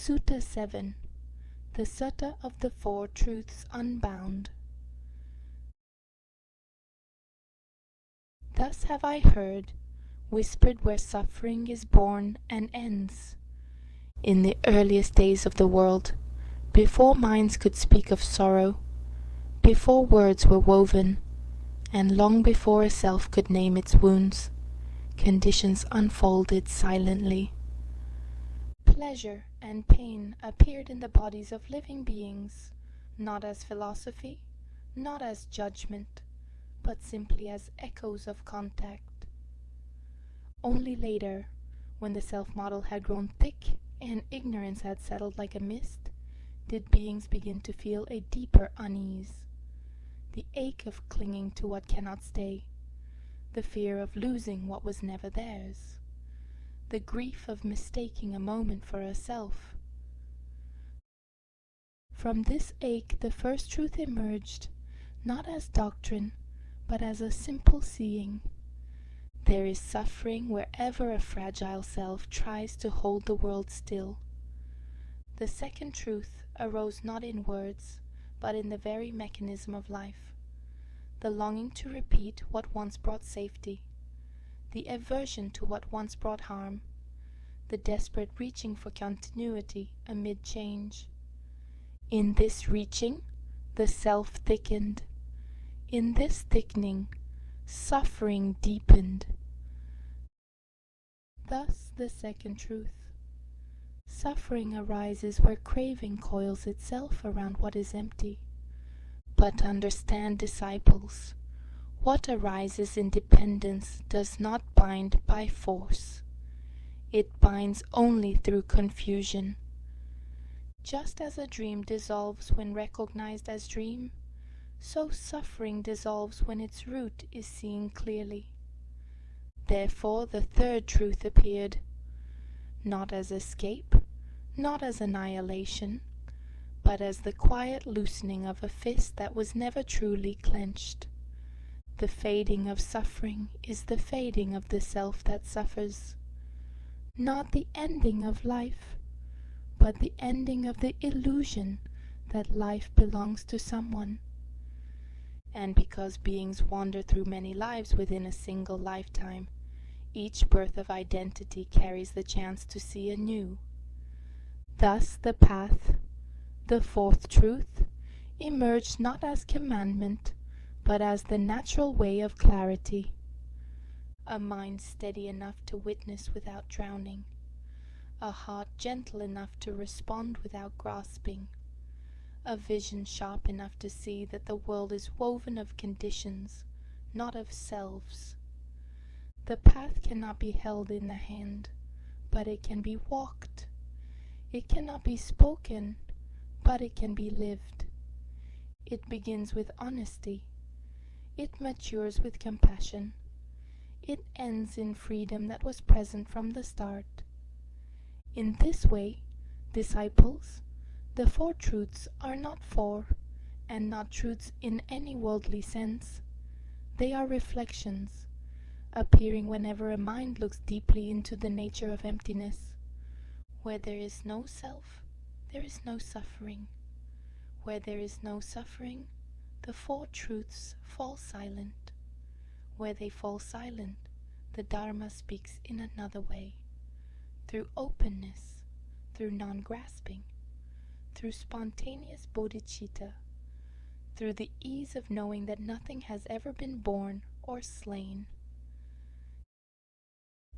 Sutta 7, the Sutta of the Four Truths Unbound. Thus have I heard, whispered where suffering is born and ends. In the earliest days of the world, before minds could speak of sorrow, before words were woven, and long before a self could name its wounds, conditions unfolded silently. Pleasure and pain appeared in the bodies of living beings, not as philosophy, not as judgment, but simply as echoes of contact. Only later, when the self-model had grown thick and ignorance had settled like a mist, did beings begin to feel a deeper unease, the ache of clinging to what cannot stay, the fear of losing what was never theirs, the grief of mistaking a moment for a self. From this ache the first truth emerged, not as doctrine, but as a simple seeing. There is suffering wherever a fragile self tries to hold the world still. The second truth arose not in words, but in the very mechanism of life, the longing to repeat what once brought safety, the aversion to what once brought harm, the desperate reaching for continuity amid change. In this reaching, the self thickened. In this thickening, suffering deepened. Thus the second truth. Suffering arises where craving coils itself around what is empty. But understand, disciples, what arises in dependence does not bind by force. It binds only through confusion. Just as a dream dissolves when recognized as dream, so suffering dissolves when its root is seen clearly. Therefore the third truth appeared, not as escape, not as annihilation, but as the quiet loosening of a fist that was never truly clenched. The fading of suffering is the fading of the self that suffers, not the ending of life, but the ending of the illusion that life belongs to someone. And because beings wander through many lives within a single lifetime, each birth of identity carries the chance to see anew. Thus the path, the fourth truth, emerged not as commandment, but as the natural way of clarity. A mind steady enough to witness without drowning, a heart gentle enough to respond without grasping, a vision sharp enough to see that the world is woven of conditions, not of selves. The path cannot be held in the hand, but it can be walked. It cannot be spoken, but it can be lived. It begins with honesty. It matures with compassion. It ends in freedom that was present from the start. In this way, disciples, the four truths are not four, and not truths in any worldly sense. They are reflections, appearing whenever a mind looks deeply into the nature of emptiness. Where there is no self, there is no suffering. Where there is no suffering, the four truths fall silent. Where they fall silent, the Dharma speaks in another way, through openness, through non-grasping, through spontaneous bodhicitta, through the ease of knowing that nothing has ever been born or slain.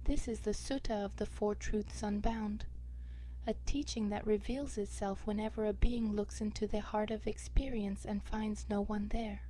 This is the Sutta of the Four Truths Unbound, a teaching that reveals itself whenever a being looks into the heart of experience and finds no one there.